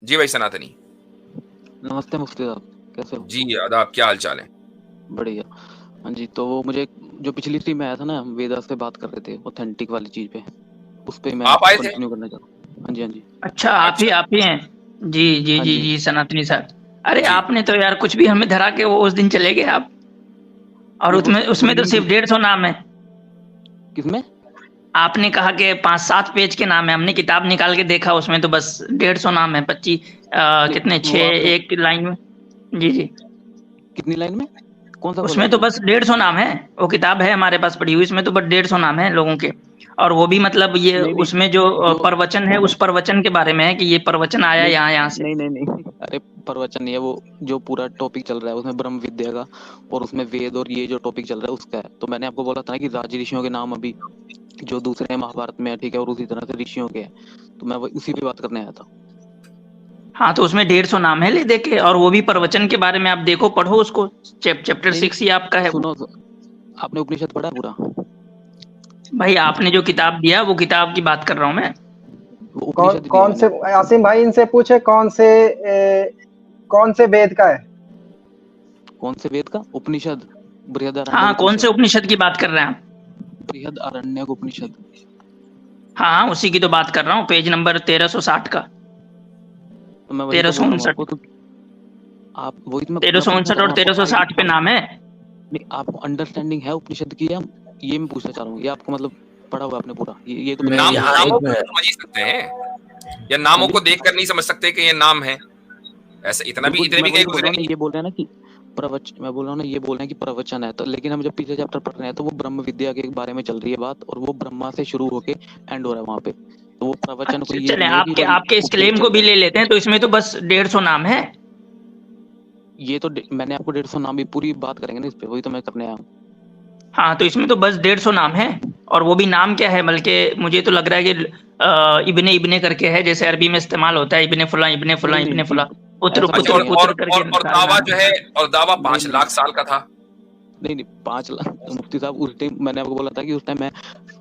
जी भाई सनातनी। नमस्ते मुफ्ती साहब, कैसे हो? जी आदाब, क्या हाल चाल है? बढ़िया। हाँ जी, तो वो मुझे जो पिछली स्ट्रीम में आया था ना, हम वेदास पे बात कर रहे थे ऑथेंटिक वाली चीज़ पे, उस पे मैं आप आए थे? कंटिन्यू करना चाह रहा हूँ। हाँ जी, हाँ जी। अच्छा, अच्छा। आप ही हैं। जी जी हाँ जी जी। जी सनातनी साहब। अरे जी। आपने तो यार कुछ भी हमें धरा के वो उस दिन चले गए आप। और नहीं, उसमें वो उसमें तो लिंक सिर्फ 150 नाम है। किसमें? आपने कहा कि 5-7 पेज के नाम है, हमने किताब निकाल के देखा, उसमें तो बस 150 नाम है। 25 नहीं, कितने, वो 6 आपने एक लाइन में। जी जी। कितनी लाइन में? कौन सा खोला उसमें तो आपने? बस 150 नाम है। वो किताब है हमारे पास पड़ी हुई, इसमें तो बस 150 नाम है लोगों के। और वो भी मतलब ये नहीं, नहीं, उसमें जो जो प्रवचन है, उस प्रवचन के बारे में है कि ये प्रवचन आया नहीं, यहाँ से। नहीं, नहीं, नहीं, अरे प्रवचन नहीं है वो। जो पूरा टॉपिक चल रहा है उसमें ब्रह्म विद्या का, और उसमें वेद और ये जो टॉपिक चल रहा है उसका है। तो मैंने आपको बोला था ना कि राज ऋषियों के नाम अभी जो दूसरे महाभारत में है, ठीक है, और उसी तरह से ऋषियों के हैं। तो मैं उसी पे बात करने आया था। हाँ, तो उसमें 150 नाम है, ले देखे, और वो भी प्रवचन के बारे में आप देखो, पढ़ो उसको। चैप्टर नहीं, 6 ही आपका है वो। सुनो, आपने उपनिषद पढ़ा पूरा? भाई आपने जो किताब दिया वो किताब की बात कर रहा हूँ मैं। वो कौन उपनिषद दिया कौन मैंने से आपको। आसिम भाई, इनसे पूछे कौन से वेद का है? कौन से वेद का? उपनिषद, बृहदारण्यक हाँ, कौन से उपनिषद। उपनिषद की बात कर रहे हैं आप? बृहदारण्यक उपनिषद। हाँ हाँ, उसी की तो बात कर रहा हूँ, पेज नंबर 1360 का। तो मैं वही तो बोल रहा हूँ 1359। आपको। तो आप वही तो मैं तेरह सौ पूछना उनसठ चाह रहा और हूँ आपको 1360 पे नाम है। नहीं, आपको अंडरस्टैंडिंग है उपनिषद की, या ये मैं पूछना चाह रहा हूँ, ये आपको मतलब पढ़ा हुआ आपने पूरा? ये तो नाम ये यहाँ नामों एक को तो समझ ही सकते हैं, या नामों हाँ जी, को देखकर नहीं समझ सकते कि ये नाम है? ऐसा बिल्कुल। इतने मैं भी कहीं वही तो बोल गुजरे रहा हूँ ना, नहीं। ये बोल रहे हैं ना कि प्रवचन, मैं बोल रहा हूँ ना, ये बोल रहे हैं कि प्रवचन है। तो लेकिन हम जब पिछले चैप्टर पढ़ रहे हैं तो वो ब्रह्म विद्या के बारे में चल रही है बात, और वो ब्रह्मा से शुरू होके एंड हो रहा है वहां पे। तो वो प्रवचन कोई अच्छा, ये चले नहीं है कि आपके कोई आपके इस उपदेश क्लेम को चल भी रहा ले है। लेते हैं, तो इसमें तो बस 150 नाम है। ये तो मैंने आपको 150 नाम भी पूरी बात करेंगे ना इस पे, वही तो मैं करने आया हूँ। हाँ, तो इसमें तो बस 150 नाम है। और वो भी नाम क्या है, बल्कि मुझे तो लग रहा है कि इब्ने इब्ने करके है, जैसे अरबी में इस्तेमाल होता है, इब्ने फुला इब्ने फुला नहीं, इब्ने नहीं, फुला। पुत्र ऐसा कुछ अच्छा, पुत्र नहीं है। पुत्र करके और सारे दावा नाम जो है। है, और दावा नहीं, 5 नहीं, लाख साल का था। नहीं, नहीं, 5 लाख तो मुफ्ती साहब उस टाइम मैंने आपको बोला था कि उस टाइम मैं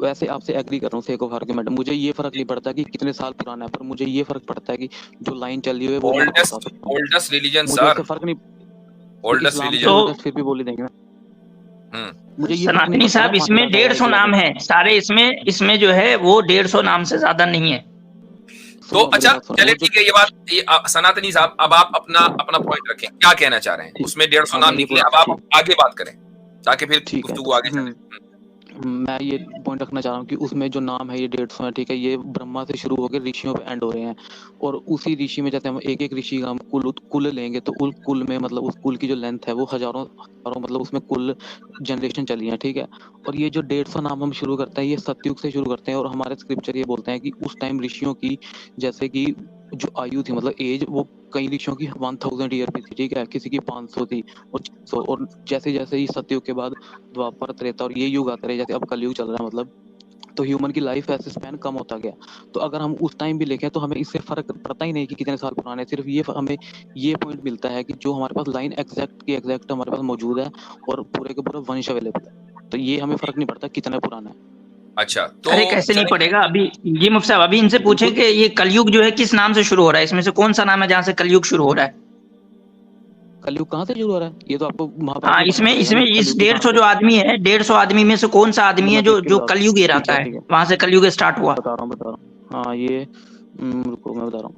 वैसे आपसे एग्री कर रहा हूँ, सेक ऑफ आर्ग्यूमेंट। मुझे ये फर्क नहीं पड़ता कि कितने साल पुराना है, पर मुझे ये फर्क पड़ता है कि जो लाइन चल रही है वो मैं आपको बता ओल्डेस्ट सकता हूँ। ओल्डेस्ट रिलीजन मुझे उससे सर, फर्क नहीं। तो ओल्डेस्ट इस्लाम से रिलीजन। तो ओल्डेस्ट फिर भी बोल ही देंगे ना। मुझे ये फर्क नहीं सनातनी पड़ता ना, साहब, 5 इसमें लाख है या 150 1 लाख है। नाम है सारे, इसमें इसमें जो है वो 150 नाम से ज्यादा नहीं है। तो सुनो मेरी अच्छा बात सुनो, चले वो जो ठीक है, ये बात सनातनी साहब, अब आप अपना अपना पॉइंट रखें, क्या कहना चाह रहे हैं? ठीक। उसमें 150 हाँ, नाम मैं ये निकले, बोल अब आप ठीक। आगे बात करें ताकि फिर ठीक है। गुफ्तगू आगे चले। मैं ये पॉइंट रखना चाह रहा हूँ कि उसमें जो नाम है ये 150 है, ठीक है। ये ब्रह्मा से शुरू होकर ऋषियों पे एंड हो रहे हैं। और उसी ऋषि में जैसे हम एक एक ऋषि का हम कुल लेंगे, तो उस कुल में मतलब उस कुल की जो लेंथ है वो हजारों हजारों, मतलब उसमें कुल जनरेशन चली है, ठीक है। और ये जो 150 नाम हम शुरू करते हैं, ये सतयुग से शुरू करते हैं। और हमारे स्क्रिप्चर ये बोलते हैं कि उस टाइम ऋषियों की जैसे कि जो आयु थी, मतलब एज, वो कई ऋषियों की 1000 ईयर की थी, ठीक है, किसी की 500 थी, और 600। और जैसे जैसे ही सतयुग के बाद द्वापर, त्रेता और ये युग आते रहे, जैसे अब कलयुग चल रहा है मतलब, तो ह्यूमन की लाइफ ऐसे स्पैन कम होता गया। तो अगर हम उस टाइम भी लिखें तो हमें इससे फर्क पड़ता ही नहीं कि कितने साल पुराने, सिर्फ ये हमें ये पॉइंट मिलता है कि जो हमारे पास लाइन एग्जैक्ट की एग्जैक्ट हमारे पास मौजूद है, और पूरे के पूरा वंश अवेलेबल है। तो ये हमें फर्क नहीं पड़ता कितना पुराना है। अच्छा तो अरे कैसे नहीं चले, पड़ेगा अभी। जी मुफ्ती साहब, अभी इनसे पूछे बिल्कुल। कि ये कलयुग जो है किस नाम से शुरू हो रहा है, इसमें से कौन सा नाम है जहाँ से कलयुग शुरू हो रहा है। कलयुग कहाँ से शुरू हो रहा है? ये तो आपको महाभारत हाँ, में बताना इसमें पड़ेगा ना इसमें कि इस कलयुग की कहाँ 150 से। जो आदमी है, 150 आदमी में से कौन सा तो आदमी है मैं जो देख के जो बता रहा कलयुग हूँ। एरा ठीक का है, है, ठीक है, वहां से कलयुग स्टार्ट हुआ। बता रहा हूँ। हाँ, ये रुको, मैं बता रहा हूँ।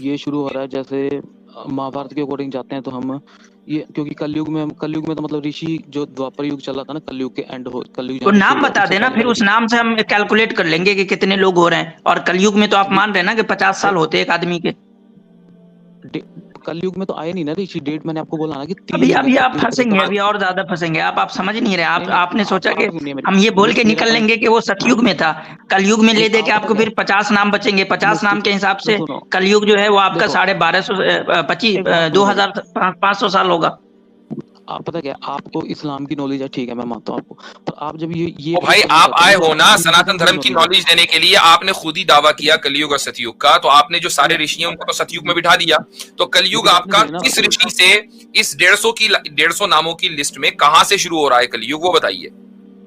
ये शुरू हो रहा है जैसे महाभारत के अकॉर्डिंग जाते हैं तो हम ये, क्योंकि कलयुग में तो मतलब ऋषि जो द्वापर युग चला था ना, कलयुग के एंड हो, कलयुग तो जहाँ से शुरू नाम हुआ बता उससे देना, पहले फिर पहले उस नाम से हम कैलकुलेट कर लेंगे कि कितने लोग हो रहे हैं। और कलयुग में तो आप मान रहे हैं ना कि 50 साल होते हैं एक आदमी के। कलयुग में तो आए नहीं ना ऋषि। डेट मैंने आपको बोला ना कि 3 अभी हो गए, अभी आप सतयुग, फंसेंगे, त्रेता। अभी और ज्यादा फंसेंगे आप समझ नहीं रहे। नहीं, आप नहीं, आपने आप सोचा कि बात सुनिए मेरी। हम ये बोल के मेरा निकल पॉइंट लेंगे कि वो सतयुग में था। कलयुग में नहीं, ले दे के आप पता आपको क्या फिर 50 नाम बचेंगे। 50 मुफ्ती नाम के हिसाब से सुनो, कलयुग जो है वो आपका देखो, 1250 25 एक बात सुनो मेरी। 2500 साल होगा। आप पता क्या, आपको इस्लाम की नॉलेज है, ठीक है, मैं मानता हूँ आपको। पर आप जब ये ओ भाई प्रूव करना आप चाहते हो आए ना कि हो ना आपको सनातन बुद्धिज्म की धर्म की नॉलेज है। नॉलेज देने के लिए, आपने खुद ही दावा किया कलयुग और सतयुग का, तो आपने जो सारे मैं ऋषि हैं उनको तो सतयुग में बिठा दिया। तो कलयुग लेकिन आपने आपका सुने ना किस ऋषि से, इस 150 नामों की लिस्ट में कहां से शुरू हो रहा है कलयुग, वो बताइए।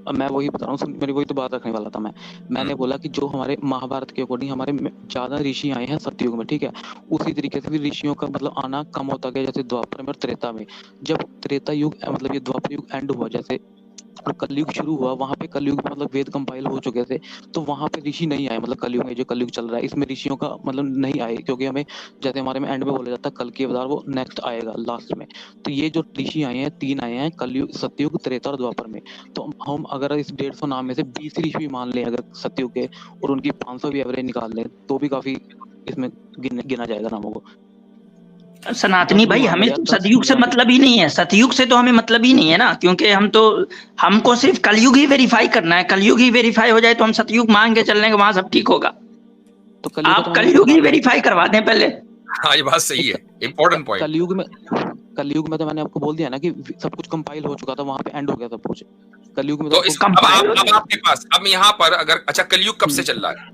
अब मैं वही बता रहा हूँ, मेरी वही तो बात रखने वाला था मैंने बोला कि जो हमारे महाभारत के अकॉर्डिंग हमारे ज्यादा ऋषि आए हैं सतयुग में, ठीक है। उसी तरीके से भी ऋषियों का मतलब आना कम होता गया, जैसे द्वापर में और त्रेता में। जब त्रेता युग मतलब ये द्वापर युग एंड हुआ जैसे और कलयुग शुरू हुआ, वहां पे कलयुग में मतलब वेद कंपाइल हो चुके थे, तो वहां पे ऋषि नहीं आए। मतलब कलयुग में जो कलयुग चल रहा है इसमें ऋषियों का मतलब नहीं आए, क्योंकि हमें जैसे हमारे में एंड में बोला जाता है कल की अवतार वो नेक्स्ट आएगा लास्ट में। तो ये जो ऋषि आए हैं 3 आए हैं कलयुग, सतयुग, त्रेता और द्वापर में। तो हम अगर इस 150 नाम में से 20 ऋषि भी मान लें अगर सतयुग के, और उनकी 500 भी एवरेज निकाल लें, तो भी काफी इसमें गिना जाएगा नामों को। सनातनी भाई, हमें तो सतयुग से मतलब ही नहीं है, सतयुग से तो हमें मतलब ही नहीं है ना, क्योंकि हमको सिर्फ कलयुग ही वेरीफाई करना है। कलयुग ही वेरीफाई हो जाए तो हम सतयुग मान के चल लेंगे, वहां सब ठीक होगा। तो आप कलयुग ही वेरीफाई करवा दें पहले। हाँ, ये बात सही है, इम्पोर्टेंट पॉइंट। कलयुग में तो मैंने आपको बोल दिया ना कि सब कुछ कंपाइल हो चुका था, वहां पे एंड हो गया सब कुछ। कलयुग में तो अब आपके पास अब यहाँ पर अगर अच्छा कलयुग कब से चल रहा है?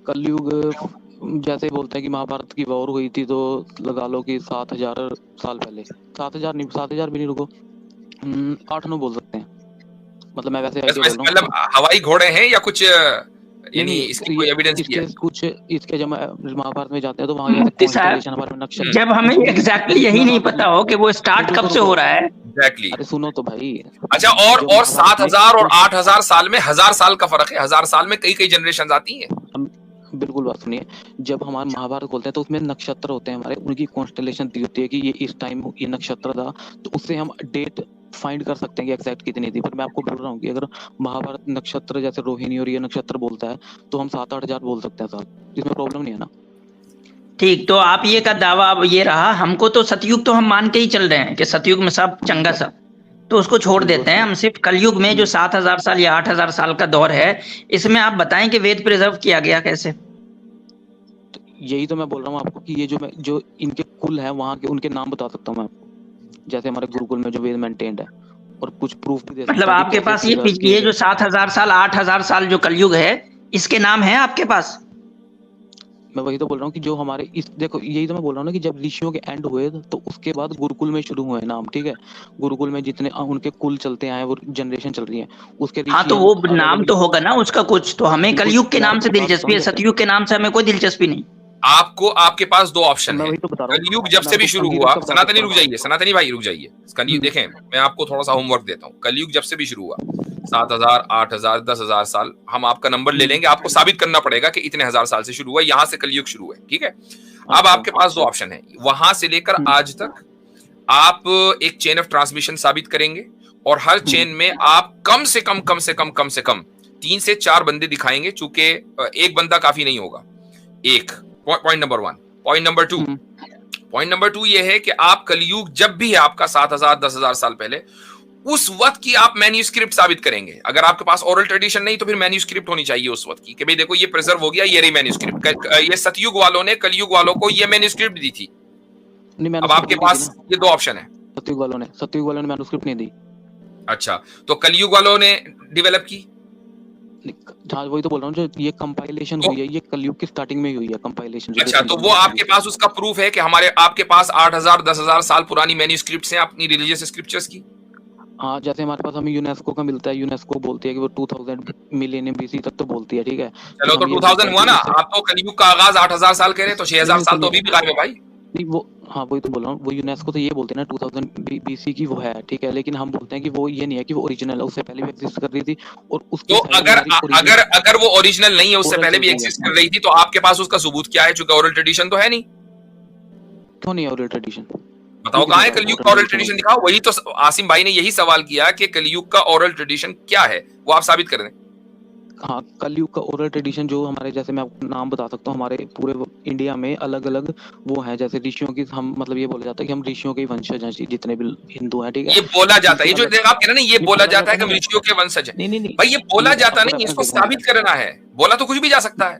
कलयुग जैसे बोलते हैं कि महाभारत की वॉर हुई थी, तो लगा लो कि 7000 साल पहले। 7000 नहीं, 7000 भी नहीं, रुको 8-9 बोल सकते हैं। मतलब मैं वैसे आइडिया बोल रहा हूँ। मतलब हवाई घोड़े हैं या कुछ, यानी इसकी कोई एविडेंस नहीं है? कुछ इसके जब महाभारत में जाते हैं तो वहां कॉन्स्टेलेशन हमारे में नक्षत्र, जब हमें एग्जैक्टली यही नहीं पता हो कि वो स्टार्ट कब से हो रहा है। एग्जैक्टली। अरे सुनो तो भाई। अच्छा, और 7000 और 8000 साल में 1000 साल का फर्क है। 1000 साल में कई जनरेशन आती हैं। बिल्कुल बात सुनिए, जब हमारे महाभारत बोलते हैं तो उसमें नक्षत्र होते हैं हमारे, उनकी कॉन्स्टेलेशन दी होती है कि ये इस टाइम ये नक्षत्र था, तो उससे हम डेट फाइंड कर सकते हैं कि एग्जैक्ट कितनी थी। पर मैं आपको बोल रहा हूँ कि अगर महाभारत नक्षत्र जैसे रोहिणी और ये नक्षत्र बोलता है तो हम 7-8 हजार बोल सकते हैं साल, इसमें प्रॉब्लम नहीं है ना। ठीक, तो आप ये का दावा अब ये रहा, हमको तो सतयुग तो हम मान के ही चल रहे हैं कि सतयुग में सब चंगा सब, तो उसको छोड़ देते हैं। हम सिर्फ कलयुग में जो 7000 साल या 8000 साल का दौर है, इसमें आप बताएं कि वेद प्रिजर्व किया गया कैसे। तो यही तो मैं बोल रहा हूँ आपको कि ये जो इनके कुल है वहाँ के उनके नाम बता सकता हूँ मैं आपको, जैसे हमारे गुरुकुल में जो वेद मेंटेन्ड है, और कुछ प्रूफ भी दे सकता हूँ। मतलब आपके पास ये जो 7000 साल 8000 साल जो कलयुग है, इसके नाम है आपके पास? मैं वही तो बोल रहा हूँ कि जो हमारे देखो, यही तो मैं बोल रहा हूँ ना कि जब ऋषियों के एंड हुए तो उसके बाद गुरुकुल में शुरू हुए नाम, ठीक है। गुरुकुल में जितने उनके कुल चलते आए वो जनरेशन चल रही है उसके। हाँ, तो वो नाम तो होगा ना उसका कुछ, तो हमें कलयुग के नाम से दिलचस्पी है, सतयुग के नाम से हमें कोई दिलचस्पी नहीं। आपके पास 2 ऑप्शन है। कलयुग जब से भी शुरू हुआ, सनातनी रुक जाइए, सनातनी भाई रुक जाइए। कलयुग देखें, मैं आपको थोड़ा सा होमवर्क देता हूँ। कलयुग जब से भी शुरू हुआ 7000, 8000, 10000 साल, हम आपका नंबर ले लेंगे, आपको साबित करना पड़ेगा कि इतने हजार साल से शुरू हुआ, यहाँ से कलयुग शुरू है, ठीक है। अब आपके पास 2 ऑप्शन है, वहां से लेकर आज तक आप एक चेन ऑफ ट्रांसमिशन साबित करेंगे, और हर चेन में आप कम से कम 3 से 4 बंदे दिखाएंगे, चूंकि एक बंदा काफी नहीं होगा। एक पॉइंट नंबर 1। पॉइंट नंबर 2 ये है कि आप कलयुग जब भी है आपका 7000, 10000 साल पहले, उस वक्त की आप मैन्यूस्क्रिप्ट साबित करेंगे। अगर आपके पास ओरल ट्रेडिशन नहीं तो फिर मैन्यूस्क्रिप्ट होनी चाहिए उस वक्त की, कि भाई देखो ये प्रिजर्व हो गया, ये रही मैन्यूस्क्रिप्ट। ये सतयुग वालों ने कलयुग वालों को ये मैन्यूस्क्रिप्ट दी थी। अब आपके पास ये 2 ऑप्शन है। सतयुग वालों ने मैन्यूस्क्रिप्ट नहीं दी। अच्छा, तो कलयुग वालों ने डेवलप की। हाँ, वही तो बोल रहा हूँ, जो ये कंपाइलेशन हुई है ये कलयुग की स्टार्टिंग में ही हुई है कंपाइलेशन। अच्छा, तो वो आपके पास उसका प्रूफ है कि आपके पास 8000, 10000 साल पुरानी मैन्यूस्क्रिप्ट्स हैं अपनी रिलीजियस स्क्रिप्चर्स की। हाँ, जैसे हमारे पास हमें यूनेस्को का मिलता है, यूनेस्को बोलती है कि वो 2000 मिलियनियम बीसी तक तो बोलती है, ठीक है। चलो, तो 2000 हुआ ना, आप तो कलयुग का आगाज 8000 साल कह रहे हैं, तो 6000 साल तो अभी भी गायब है भाई। नहीं, वो हाँ वही तो बोल रहा हूँ, वो यूनेस्को तो ये बोलते हैं ना 2000 बीसी की वो है, ठीक है। लेकिन हम बोलते हैं कि वो ये नहीं है कि वो ओरिजिनल है, उससे पहले भी एग्जिस्ट कर रही थी। और उसके तो अगर वो ओरिजिनल नहीं है, उससे पहले भी एग्जिस्ट कर रही थी, तो आपके पास उसका सबूत क्या है? चूंकि ओरल ट्रेडिशन तो है नहीं। क्यों नहीं है ओरल ट्रेडिशन? बताओ कहाँ है कलयुग का ओरल ट्रेडिशन, दिखाओ। वही तो आसिम भाई ने यही सवाल किया कि कलयुग का ओरल ट्रेडिशन क्या है, वो आप साबित कर दें। हाँ, कलयुग का ओरल ट्रेडिशन जो हमारे, जैसे मैं आपको नाम बता सकता हूँ, हमारे पूरे इंडिया में अलग अलग वो है। जैसे ऋषियों की हम मतलब ये बोला जाता है कि हम ऋषियों के वंशज हैं, जितने भी हिंदू हैं, ठीक है। ये बोला जाता है, ये जो आप कह रहे हैं ना, ये बोला जाता है कि हम ऋषियों के वंशज हैं। नहीं भाई, ये बोला जाता नहीं, इसको साबित करना है। बोला तो कुछ भी जा सकता है।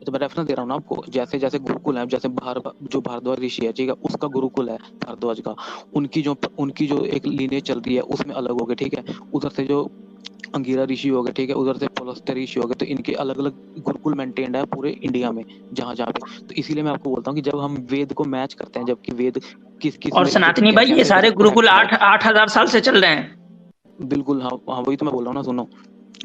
तो मैं रेफरेंस दे रहा हूँ ना आपको, जैसे जैसे गुरुकुल है, जैसे जो भारद्वाज ऋषि है, ठीक है, उसका गुरुकुल है भारद्वाज का, उनकी जो एक लीनियज चल रही है उसमें अलग हो गए, ठीक है। उधर से जो अंगिरा ऋषि हो गए, ठीक है, उधर से पुलस्त्य ऋषि हो गए, तो इनके अलग अलग गुरुकुल मेंटेन्ड है पूरे इंडिया में जहाँ पे। तो इसीलिए मैं आपको बोलता हूँ कि जब हम वेद को मैच करते हैं, जबकि वेद किस और सनातनी भाई, ये सारे गुरुकुल 8000 साल से चल रहे हैं। बिल्कुल हाँ हाँ, वही तो मैं बोल रहा हूँ ना, सुनो।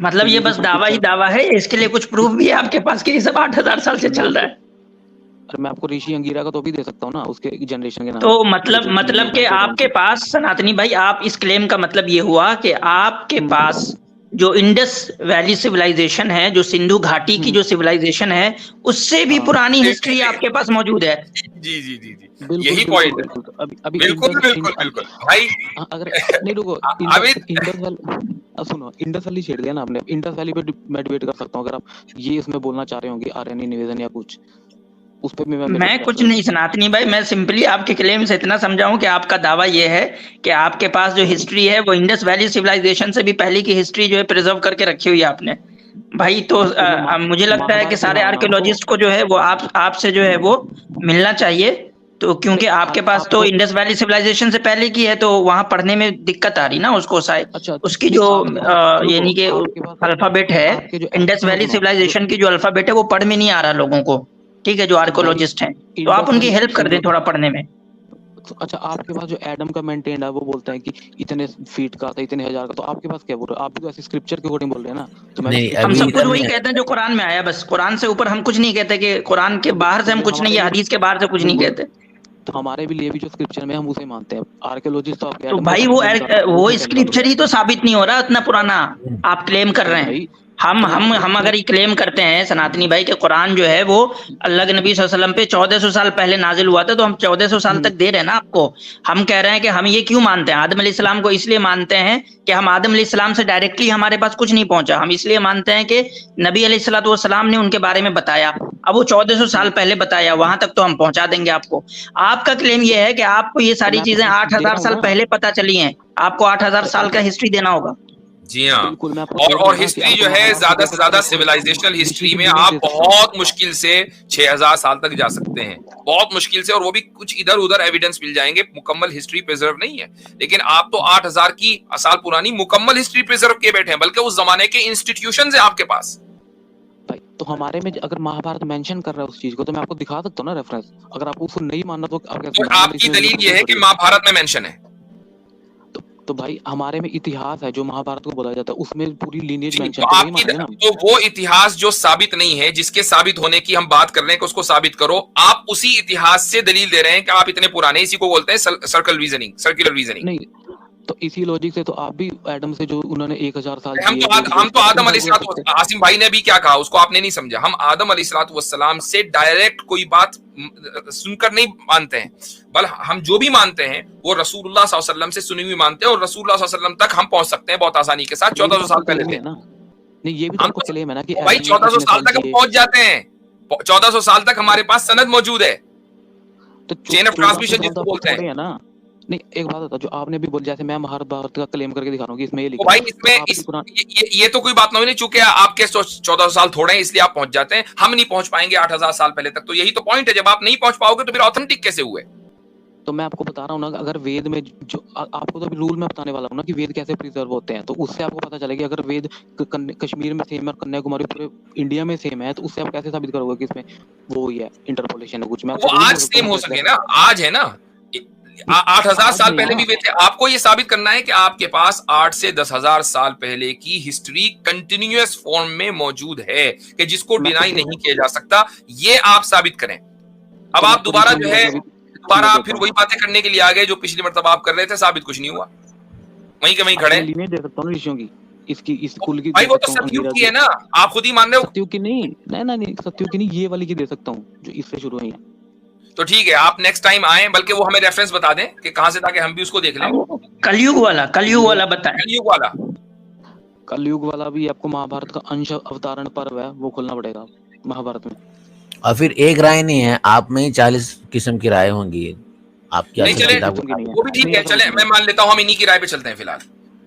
मतलब तो ये ये बस जो दावा ही पिक्चर, दावा है, इसके लिए कुछ प्रूफ भी है आपके पास कि ये सब 8000 साल से चल रहा है? अरे मैं आपको ऋषि अंगिरा का तो भी दे सकता हूँ ना, उसके जनरेशन के नाम, तो वो जो मतलब कि 3,500 टाइम आपके की। पास सनातनी भाई, आप इस क्लेम का मतलब ये हुआ कि आपके पास जो इंडस वैली सिविलाइजेशन है, जो सिंधु घाटी की जो सिविलाइजेशन है, उससे भी हाँ पुरानी हिस्ट्री आपके पास मौजूद है? जी जी जी जी, बिल्कुल यही बिल्कुल पॉइंट है। बिल्कुल। तो अभी अभी बिल्कुल बिल्कुल बिल्कुल भाई। अगर नहीं रुको, अभी इंडस वैली, सुनो, इंडस वैली छेड़ दिया ना आपने, इंडस वैली पे मैं डिबेट कर सकता हूँ, अगर आप ये इसमें बोलना चाह रहे होंगे आर्यनी निवेदन या कुछ, उस पे भी मैं मेरे मैं पास कुछ रेफरेंस। नहीं सनातनी भाई, मैं सिंपली आपके क्लेम से इतना समझाऊं कि आपका दावा ये है कि आपके पास जो हिस्ट्री है वो इंडस वैली सिविलाइजेशन से भी पहले की हिस्ट्री जो है प्रिजर्व करके रखी हुई है आपने भाई। तो तो मैं मुझे लगता है कि महाभारत सारे दिखाऊंगा ना आपको। आर्कियोलॉजिस्ट को जो है वो आपसे जो है वो मिलना चाहिए। तो क्योंकि नहीं आपके पास तो आपको, इंडस वैली सिविलाइजेशन से पहले की है, तो वहां पढ़ने में दिक्कत आ रही ना उसको शायद, अच्छा उसकी नहीं जो आपके पास, रुको, यानी कि आपके पास अल्फाबेट है, आपके जो इंडस सुनो वैली सुनो जो सिविलाइजेशन की जो अल्फाबेट है वो पढ़ में नहीं आ रहा लोगों को, ठीक है, जो तो भाई आर्कियोलॉजिस्ट हैं, तो आप इंडस उनकी वैली हेल्प कर सुन दें लो। थोड़ा पढ़ने में। तो अच्छा आपके पास जो एडम का मेंटेन्ड है वो बोलता है कि इतने फीट का था, इतने हजार का, तो आपके पास क्या बोल रहे हो? आप भी तो ऐसे स्क्रिप्चर के अकॉर्डिंग बोल रहे हैं ना, तो मैं भी नहीं स्क्रिप्चर हम के अभी सब अकॉर्डिंग कुछ बोल वही रहा हूँ। कहते हैं जो कुरान में आया, बस कुरान से ऊपर हम कुछ नहीं कहते, कि कुरान के बाहर से हम तो कुछ नहीं, या हदीस के बाहर से कुछ नहीं बिल्कुल, कहते। तो हमारे भी लिए भी जो स्क्रिप्चर में हम उसे मानते हैं। आर्कियोलॉजिस्ट तो आपके तो एडम को भाई कैसे क्लेम कर रहे हैं, वो वो क्यों क्लेम कर रहे स्क्रिप्चर ही तो साबित नहीं हो रहा इतना पुराना आप क्लेम कर हो? रहे तो हैं। भाई तो मैं आपको हम अगर ये क्लेम करते हैं सनातनी भाई के कुरान जो है वो अल्लाह के नबी सल्लल्लाहु अलैहि वसल्लम पे 1400 साल पहले नाजिल हुआ था, तो हम 1400 साल तक दे रहे हैं ना आपको। हम कह रहे हैं कि हम ये क्यों मानते हैं, आदम अलैहिस्सलाम को इसलिए मानते हैं कि हम आदम अलैहिस्सलाम से डायरेक्टली हमारे पास कुछ नहीं पहुंचा, हम इसलिए मानते हैं कि नबी अलैहिस्सलातु वस्सलाम ने उनके बारे में बताया। अब वो 1400 साल पहले बताया, वहां तक तो हम पहुंचा देंगे आपको। आपका क्लेम ये है कि आपको ये तो सारी मैं आपको चीजें दे 8000 रहा हूँ साल ना। पहले पता चली हैं, आपको 8000 साल का हिस्ट्री देना होगा। जी हाँ। बिल्कुल मैं आपको दे रहा और हूँ ना कि हिस्ट्री जो आपको है महाभारत ज्यादा दे से सकता ज्यादा हूँ, सिविलाइजेशनल ऋषि हिस्ट्री की में लिनेज आप दे सकता हूँ। बहुत मुश्किल से 6000 साल तक जा सकते हैं, बहुत मुश्किल से, और वो भी कुछ इधर उधर एविडेंस मिल जाएंगे, मुकम्मल हिस्ट्री प्रिजर्व नहीं है। लेकिन आप तो 8000 की साल पुरानी मुकम्मल हिस्ट्री प्रिजर्व किए बैठे हैं, बल्कि उस जमाने के इंस्टीट्यूशन है आपके पास। भाई तो हमारे में अगर महाभारत मेंशन कर रहा है उस चीज को, तो मैं आपको दिखा सकता हूँ ना रेफरेंस। अगर आपको उसको नहीं मानना तो आप कैसे तो मानो, आपकी इसमें दलील जरूरत ये है कि पड़ी। महाभारत में मेंशन है। तो भाई हमारे में इतिहास है जो महाभारत को बोला जाता है, उसमें पूरी लीनियज जी, मेंशन तो है, तो वही आपकी मानेंगे ना हम। तो वो इतिहास जो साबित नहीं है, जिसके साबित होने की हम बात कर रहे हैं कि उसको साबित करो, आप उसी इतिहास से दलील दे रहे हैं कि आप इतने पुराने, इसी को बोलते हैं सर्कल रीजनिंग, सर्कुलर रीजनिंग। नहीं तो इसी लॉजिक से तो आप भी एडम से जो उन्होंने 1000 साल हम जिए तो डेट हम बेस तो पे, आदम उनका भी कर अलैहिस्सलातु सकते हैं। आसिम भाई ने भी क्या कहा उसको आपने नहीं समझा। हम आदम अलैहिस्सलातु वस्सलाम से डायरेक्ट कोई बात सुनकर नहीं मानते हैं, बल हम जो भी मानते हैं वो रसूलुल्लाह सल्लल्लाहु अलैहि वसल्लम से सुनी हुई मानते हैं, और रसूलुल्लाह सल्लल्लाहु अलैहि वसल्लम तक हम पहुंच सकते हैं बहुत आसानी के साथ, ये भी तो 1400 साल आपको पहले क्लेम ही थे है ना। नहीं ये भी तो हम। आपको क्लेम है ना कि भाई एडम 1400 इतने साल तक हम जिए। पहुंच जाते हैं, 1400 साल तक हमारे पास सनद मौजूद है, तो चेन ऑफ 1400 ट्रांसमिशन साल तो जिसको आपको बोलते थोड़े हैं। है ना। नहीं एक बात बता, जो आपने भी बोल, जैसे मैं महाभारत का क्लेम करके दिखा रहा हूँ कि इसमें ये तो लिखा भाई है, तो इसमें आप भी कुरान। ये तो कोई बात नहीं हुई, चूंकि आपके 1400 साल थोड़े हैं इसलिए आप पहुंच जाते हैं, हम नहीं पहुंच पाएंगे 8000 साल पहले तक। तो यही तो पॉइंट है, जब आप नहीं पहुंच पाओगे तो फिर ऑथेंटिक कैसे हुए? तो मैं आपको बता रहा हूँ ना, अगर वेद में जो आपको तो अभी रूल में बताने वाला हूँ ना कि वेद कैसे प्रिजर्व होते हैं, तो उससे आपको पता चलेगा अगर वेद कश्मीर में सेम है और कन्याकुमारी पूरे इंडिया में सेम है, तो उससे आप कैसे साबित करोगे कि इसमें वो ही है, इंटरपोलेशन है कुछ। मैं वो आपको रूल आज बोल सकता सेम हूँ हो ना सके कैसे। ना, आज है ना, 8000 आज साल नहीं पहले भी ना, वे थे। आपको ये साबित करना है कि आपके पास 8 से 10,000 साल पहले की हिस्ट्री कंटिन्यूअस फॉर्म में मौजूद है, कि जिसको मैं डिनाई आपको नहीं किया जा सकता, ये आप साबित करें। अब तो मैं आप आपको दोबारा ऋषि जो अंगिरा है, का भी दोबारा मैं आप देता फिर हूँ। वही बातें करने के लिए आ गए जो पिछली मर्तबा आप कर रहे थे, साबित कुछ नहीं हुआ, वहीं के वहीं खड़े। मैं लीनेज दे सकता हूँ ना ऋषियों की, इसकी इस कुल की भाई दे वो तो सकता हूँ, सतयुग अंगिरा की की। है ना, आप खुद ही मान रहे हो। सतयुग की नहीं, नहीं सतयुग की नहीं, ये वाली की दे सकता हूँ जो इससे शुरू हुई है। तो ठीक है, आप नेक्स्ट टाइम आए, बल्कि वो हमें रेफरेंस बता दें कि कहां से, ताकि हम भी उसको देख लें। कलयुग वाला बताएं। कलयुग वाला, कलयुग वाला भी आपको महाभारत का अंश अवतारण पर्व है, वो खोलना पड़ेगा महाभारत में। और फिर एक राय नहीं है, आप में ही 40 किस्म की राय होंगी, आप क्या नहीं चले, किताब वो भी ठीक है, चले मैं मान लेता हूं, हम इन्हीं की राय पे चलते हैं फिलहाल।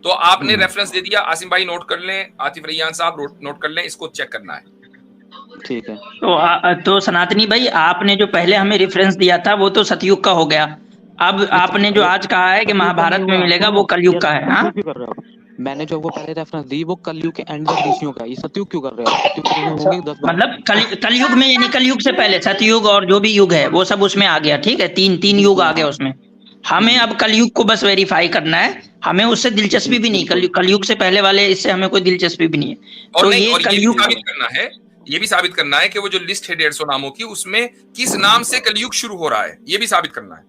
तो आपने रेफरेंस दे दिया, आसिम भाई नोट कर लें, आतिफ रैयान साहब नोट कर लें, इसको चेक करना है। ठीक है। तो सनातनी भाई, आपने जो पहले हमें रेफरेंस दिया था वो तो सतयुग का हो गया, अब आपने जो आज कहा है कि महाभारत में मिलेगा वो कलयुग का है। हाँ, कर रहे हो? मैंने जो वो पहले रेफरेंस दी वो कलयुग के एंड तक ऋषियों का, ये सतयुग क्यों कर रहे हो? सतयुग के होंगे 10-12। मतलब कलयुग में, यानी कलयुग से पहले सतयुग और जो भी युग है वो सब उसमें आ गया, ठीक है, तीन युग आ गया उसमें। हमें अब कलयुग को बस वेरीफाई करना है, हमें उससे दिलचस्पी भी नहीं, कलयुग से पहले वाले इससे हमें कोई दिलचस्पी भी नहीं है। और तो नहीं, ये और कलयुग ये भी साबित करना है कि वो जो लिस्ट है 150 नामों की, उसमें किस नाम से कलयुग शुरू हो रहा है, ये भी साबित करना है।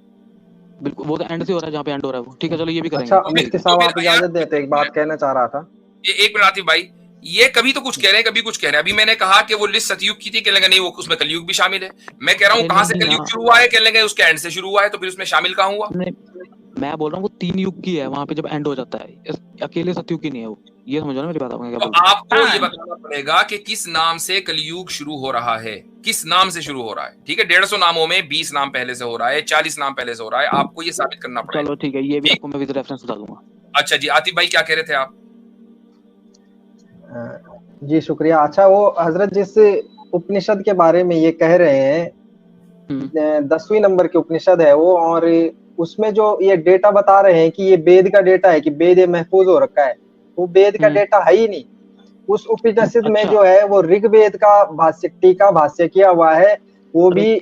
बिल्कुल, वो तो एंड से हो रहा है जहाँ पे एंड हो रहा है वो। ठीक है, चलो ये भी करेंगे। अच्छा मुफ्ती साहब, आप इजाजत देते, एक बात कहना चाह रहा था। एक मिनट आतिफ भाई, ये कभी तो कुछ कह रहे हैं, कभी कुछ कह रहे हैं। अभी मैंने कहा कि वो लिस्ट सतयुग की थी, कहने लगे नहीं वो उसमें कलयुग भी शामिल है। मैं कह रहा हूँ कहां से कलयुग शुरू हुआ है, कहने लगे उसके एंड से शुरू हुआ है, तो फिर उसमें शामिल कहां हुआ? मैं बोल रहा हूँ वो 3 युग की है, वहां पे जब एंड हो जाता है, अकेले सतयुग की नहीं है वो। ये समझो ना मेरी बात, आपने क्या तो बोला? आपको ये बताना पड़ेगा कि किस नाम से कलयुग शुरू हो रहा है, किस नाम से शुरू हो रहा है। ठीक है, 150 नामों में 20 नाम पहले से हो रहा है, 40 नाम पहले से हो रहा है, आपको ये साबित करना पड़ेगा। चलो ठीक है, ये भी आपको मैं विद रेफरेंस बता दूंगा। अच्छा जी, आतिफ भाई क्या कह रहे थे आप? जी शुक्रिया। अच्छा, वो हजरत जिस उपनिषद के बारे में ये कह रहे हैं, 10वीं नंबर की उपनिषद है वो, और उसमें जो ये डेटा बता रहे हैं कि ये वेद का डेटा है, कि वेद महफूज हो रखा है, वो वेद का डेटा है ही नहीं। उस उपनिषद में जो है वो ऋग्वेद का भाष्य, टीका भाष्य किया हुआ है, वो भी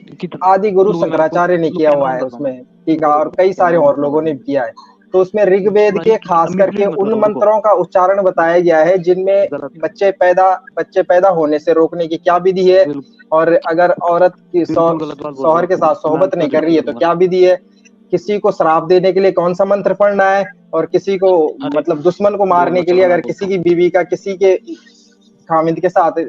आदि गुरु शंकराचार्य ने किया हुआ है उसमें टीका, और कई सारे और लोगों ने भी किया है। तो उसमें ऋग्वेद के खास करके उन मंत्रों का उच्चारण बताया गया है जिनमें बच्चे पैदा होने से रोकने की क्या विधि है, और अगर औरत की शौहर के साथ सोहबत नहीं कर रही है तो क्या विधि है, किसी को श्राप देने के लिए कौन सा मंत्र पढ़ना है, और किसी को मतलब दुश्मन को मारने के लिए अगर किसी की बीवी का किसी के खामिद के साथ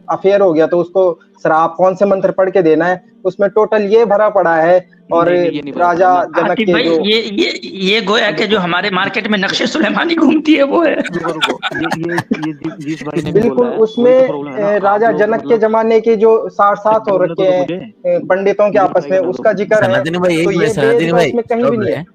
अफेयर हो गया तो उसको श्राप कौन से मंत्र पढ़ के देना है, उसमें टोटल ये भरा पड़ा है। और राजा जनक के जो ये गोया के जो हमारे मार्केट में नक्शे सुलेमानी घूमती है वो है। बिल्कुल, उसमें राजा जनक के जमाने के जो 60 हो रखे हैं पंडितों के आपस में, उसका जिक्र है। तो ये उसमें कहीं भी नहीं है,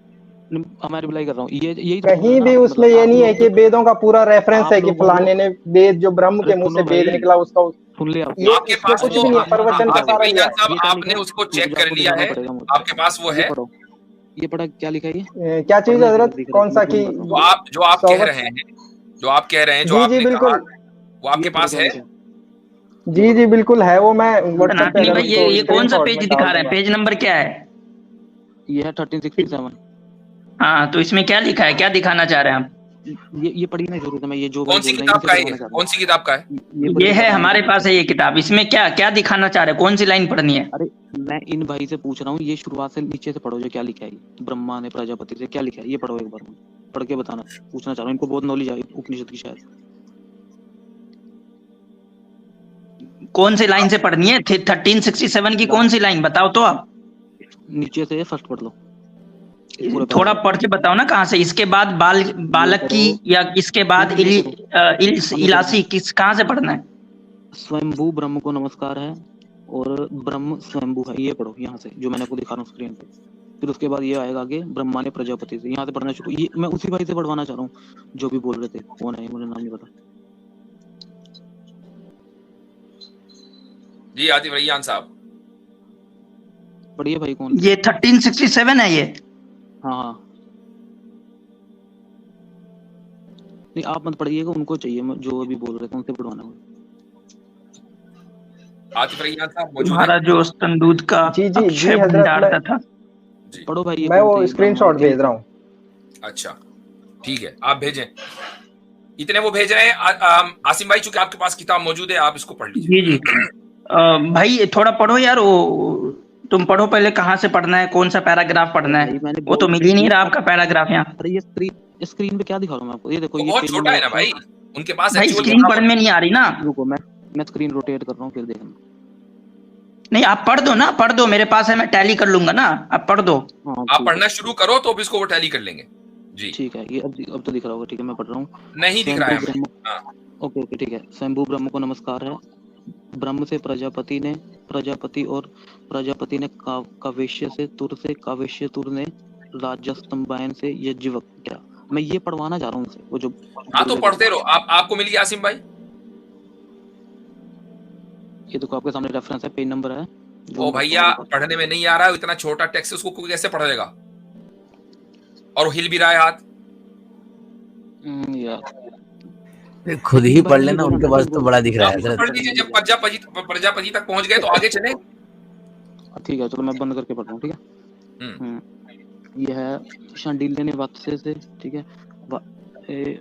हमारी बुलाई कर रहा हूँ, यही कहीं भी उसमें ये नहीं है कि वेदों का पूरा रेफरेंस है कि फलाने ने वेद जो ब्रह्म के मुंह से वेद निकला उसका सुन लिया। आपके पास कुछ भी नहीं है, प्रवचन का सारा ही है। आपने उसको चेक कर लिया है, आपके पास वो है। ये पढ़ा क्या लिखा है, ये क्या चीज हजरत, कौन सा की जो आप कह रहे हैं, जो आपने बिल्कुल वो आपके पास है? जी बिल्कुल है, वो मैं व्हाट्सएप पे ये कौन सा पेज दिखा रहे हैं, पेज नंबर क्या है? ये है 1367। हाँ, तो इसमें क्या लिखा है, क्या दिखाना चाह रहे हैं आप? ये पढ़ी ना जरूर है, मैं ये जो कौन सी किताब का है, कौन सी किताब का है? ये है हमारे पास है ये किताब। इसमें क्या क्या दिखाना चाह रहे हैं, कौन सी लाइन पढ़नी है? अरे मैं इन भाई से पूछ रहा हूँ, ये शुरुआत से नीचे से पढ़ो, जो क्या लिखा है, ब्रह्मा ने प्रजापति से क्या लिखा है, ये पढ़ो एक बार, पढ़ के बताना, पूछना चाह रहा हूँ। इनको बहुत नॉलेज है उपनिषद की शायद। कौन सी लाइन से पढ़नी है? 1367 की कौन सी लाइन बताओ तो आप। नीचे से फर्स्ट पढ़ लो, थोड़ा पढ़ के बताओ ना कहाँ से। इसके बाद बालक की, या इसके बाद इलासी किस, कहाँ से पढ़ना है? स्वयंभू ब्रह्म को नमस्कार है, और ब्रह्म स्वयंभू है, ये पढ़ो यहाँ से जो मैंने आपको दिखा रहा हूँ स्क्रीन पे। फिर उसके बाद ये आएगा आगे, ब्रह्मा ने प्रजापति से, यहाँ से पढ़ना शुरू। ये मैं उसी भाई से पढ़वाना चाह रहा हूँ जो भी बोल रहे थे, कौन है मुझे नाम नहीं पता जी। आतिफ रैयान साहब पढ़िए भाई, कौन? ये 1367 है ये। हाँ नहीं, आप मत पढ़िएगा, उनको चाहिए जो अभी बोल रहे थे उनसे पढ़वाना। आतिफ रैयान साहब मौजूद हैं? हमारा जो स्तनदूध का अक्षय भंडार था। पढ़ो भाई, मैं वो स्क्रीनशॉट भेज रहा हूँ। अच्छा ठीक है, आप भेजें, इतने वो भेज रहे हैं। आसिम भाई, चूंकि आपके पास किताब मौजूद है, आप इसको पढ़ लीजिए। जी भाई थोड़ा पढ़ो यार, वो तुम पढ़ो पहले, कहाँ से पढ़ना है, कौन सा पैराग्राफ पढ़ना है, वो तो मिल ही नहीं रहा आपका पैराग्राफ यहाँ। अरे ये स्क्रीन पे क्या दिखा रहा हूँ मैं आपको, ये देखो, ये बहुत छोटा है ना भाई, उनके पास भाई स्क्रीन पढ़ने में नहीं आ रही ना। रुको, मैं स्क्रीन रोटेट कर रहा हूँ, फिर देखना। नहीं आप पढ़ दो ना, पढ़ दो, मेरे पास है, मैं टैली कर लूंगा ना, आप पढ़ दो। आप पढ़ना शुरू करो तो अब इसको वो टैली कर लेंगे जी। ठीक है, ये अब तो दिख रहा होगा। ठीक है, मैं पढ़ रहा हूँ। नहीं दिख रहा है? ओके ठीक है। स्वयंभू ब्रह्म को नमस्कार है। ब्रह्म से प्रजापति ने कावेश्य से तुर से, कावेश्य तुर ने राजस्तंभायन से यज्ञवक क्या। मैं ये पढ़वाना चाह रहा हूँ वो जो। हाँ तो पढ़ते रहो। आपको मिल गया आसिम भाई? ये देखो आपके सामने रेफरेंस है, पेज नंबर है। ओ भैया, पढ़ने में नहीं आ रहा है, इतना छोटा टेक्स्ट उसको कैसे पढ़ लेगा? और हिल भी रहा है हाथ। यार खुद ही पढ़ लेना, उनके पास तो बड़ा दिख रहा है। पढ़ लीजिए, जब प्रजापति तक पहुंच गए तो आगे चले। ठीक है, चलो मैं बंद करके पढ़ रहा हूँ। ठीक है। ये है शांडिल्य ने वत्स्य से, ठीक है,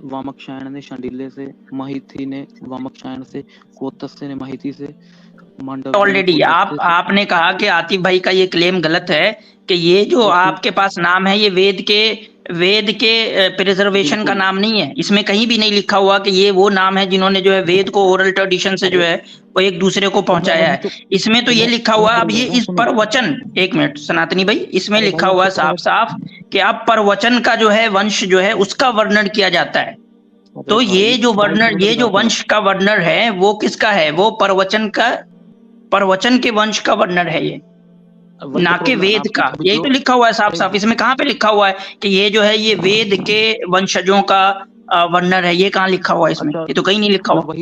वामक्षायण ने शांडिल्य से, महिथी ने वामक्षायण से, कोतस्य ने महिथी से, ऑलरेडी आपने कहा कि आतिफ भाई का ये क्लेम गलत है कि ये जो आपके पास नाम है ये वेद के प्रिजर्वेशन का नाम नहीं है। इसमें कहीं भी नहीं लिखा हुआ कि ये वो नाम है जिन्होंने जो है वेद को ओरल ट्रेडिशन से जो है वो एक दूसरे को पहुंचाया है। इसमें तो ये लिखा हुआ, अब ये इस परवचन, एक मिनट सनातनी भाई, इसमें लिखा हुआ साफ साफ कि अब परवचन का जो है वंश जो है उसका वर्णन किया जाता है। तो ये जो वर्णन, ये जो वंश का वर्णन है वो किसका है? वो परवचन के वंश का वर्णन है ये, ना कि वेद का। यही तो लिखा हुआ है साफ साफ। इसमें कहाँ पे लिखा हुआ है कि ये जो है ये वेद के वंशजों का वर्णन है? ये कहाँ लिखा हुआ है इसमें? ये तो कहीं नहीं लिखा हुआ।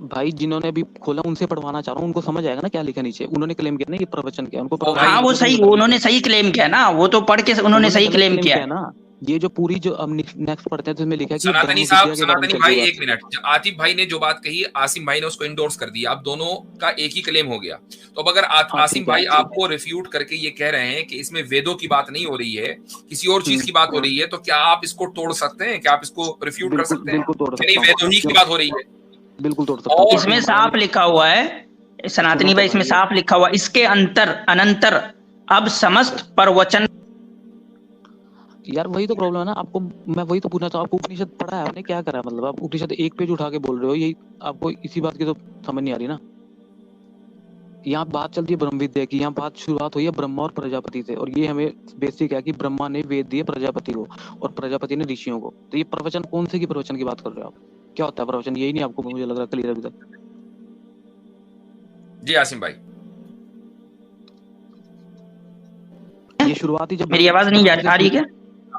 भाई जिन्होंने अभी खोला उनसे पढ़वाना चाह रहा हूँ, उनको समझ आएगा ना क्या लिखा नीचे। उन्होंने क्लेम किया ना ये प्रवचन किया, उनको हाँ वो सही, उन्होंने सही क्लेम किया ना, वो तो पढ़ के उन्होंने सही क्लेम किया है ना। ये जो पूरी जो अब नेक्स्ट पढ़ते हैं तो इसमें लिखा है कि सनातनी भाई एक मिनट, आतिफ भाई ने जो बात कही, आसिम भाई ने उसको इंडोर्स कर दिया। अब दोनों का एक ही क्लेम हो गया। तो अब अगर आसिम भाई आपको रिफ्यूट करके ये कह रहे हैं कि इसमें वेदों की बात नहीं हो रही है, किसी और चीज की बात हो रही है, तो क्या आप इसको तोड़ सकते हैं? क्या आप इसको रिफ्यूट कर सकते हैं? नहीं, वेदों ही की बात हो रही है। बिल्कुल तोड़ सकते हैं। इसमें साफ लिखा हुआ है सनातनी भाई, इसमें साफ लिखा हुआ इसके अनंतर अब समस्त परवचन। यार वही तो प्रॉब्लम है ना आपको, मैं वही तो पूछना चाहूँ, आपको उपनिषद पढ़ा है आपने? क्या करा है? मतलब आप उपनिषद एक पेज उठा के बोल रहे हो, यही आपको इसी बात की तो समझ नहीं आ रही ना। यहाँ बात चलती है ब्रह्म विद्या की, यहाँ बात शुरुआत हुई है ब्रह्मा और प्रजापति से, और ये हमें बेसिक है कि ब्रह्मा ने वेद दिए प्रजापति को और प्रजापति ने ऋषियों को। तो ये प्रवचन कौन से की प्रवचन की बात कर रहे हो आप? क्या होता है प्रवचन? यही नहीं आपको मुझे लग रहा क्लियर अभी तक। जी आसिम भाई, ये शुरुआती जब मेरी आवाज नहीं आ रही क्या?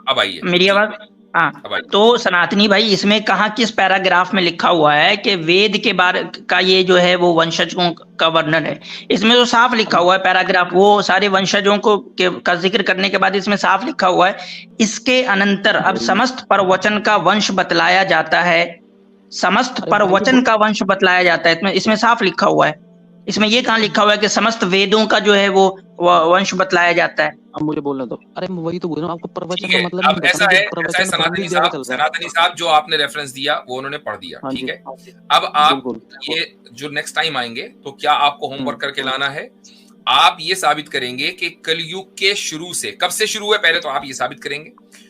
अब आई है मेरी आवाज। हाँ, तो सनातनी भाई इसमें कहाँ किस पैराग्राफ में लिखा हुआ है कि वेद के बारे का ये जो है वो वंशजों का वर्णन है? इसमें तो साफ लिखा हुआ है पैराग्राफ, वो सारे वंशजों को का जिक्र करने के बाद इसमें साफ लिखा हुआ है इसके अनंतर अब समस्त परवचन का वंश बतलाया जाता है। समस्त परवचन का वंश बतलाया जाता है, इसमें साफ लिखा हुआ है। इसमें ये कहाँ लिखा हुआ है कि समस्त वेदों का जो है वो वंश बतलाया जाता है? अब मुझे बोलना दो। अरे मैं वही तो बोल रहा हूँ आपको, प्रवचन का मतलब अब ऐसा है सनातनी साहब जो आपने रेफरेंस दिया वो उन्होंने पढ़ दिया, ठीक है। अब आप ये जो नेक्स्ट टाइम आएंगे तो क्या आपको होमवर्क करके लाना है? आप ये साबित करेंगे कि कलयुग के शुरू से, कब से शुरू है पहले तो आप ये साबित करेंगे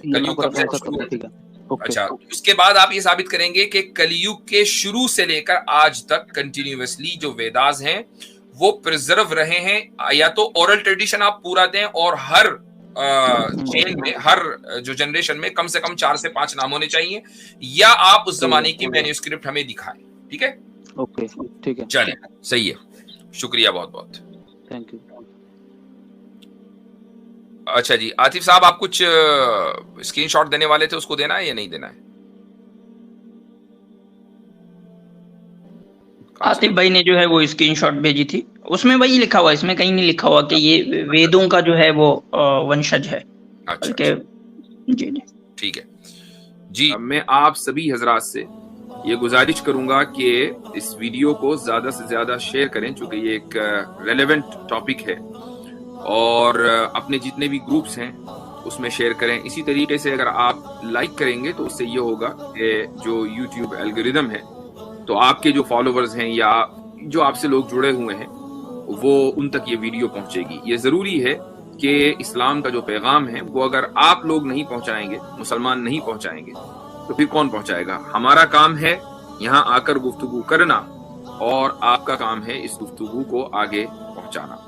कलयुग कब से शुरू है। अच्छा, उसके बाद आप ये साबित करेंगे कि कलयुग के शुरू से लेकर आज तक कंटिन्यूअसली जो वेदास हैं वो प्रिजर्व रहे हैं, या तो ओरल ट्रेडिशन आप पूरा दें और हर चेन में, हर जो जनरेशन में कम से कम 4 से 5 नाम होने चाहिए, या आप उस जमाने की मैन्युस्क्रिप्ट हमें दिखाएं। ठीक है, ओके, ठीक है, चलिए, सही है, शुक्रिया बहुत बहुत, थैंक यू। अच्छा जी, आतिफ साहब आप कुछ स्क्रीनशॉट देने वाले थे, उसको देना है या नहीं देना है? आतिफ भाई ने जो है वो स्क्रीनशॉट भेजी थी, उसमें वही लिखा हुआ, इसमें कहीं नहीं लिखा हुआ कि ये वेदों का जो है वो वंशज है। अच्छा, जी जी, ठीक है जी। मैं आप सभी हजरात से ये गुजारिश करूंगा कि इस वीडियो को ज्यादा से ज्यादा शेयर करें, चूंकि ये एक रेलेवेंट टॉपिक है, और अपने जितने भी ग्रुप्स हैं उसमें शेयर करें। इसी तरीके से अगर आप लाइक करेंगे तो उससे ये होगा कि जो यूट्यूब एल्गोरिदम है तो आपके जो फॉलोवर्स हैं या जो आपसे लोग जुड़े हुए हैं वो उन तक ये वीडियो पहुंचेगी। ये जरूरी है कि इस्लाम का जो पैगाम है वो अगर आप लोग नहीं पहुंचाएंगे, मुसलमान नहीं पहुंचाएंगे, तो फिर कौन पहुंचाएगा? हमारा काम है यहाँ आकर गुफ्तगू करना और आपका काम है इस गुफ्तगू को आगे पहुंचाना।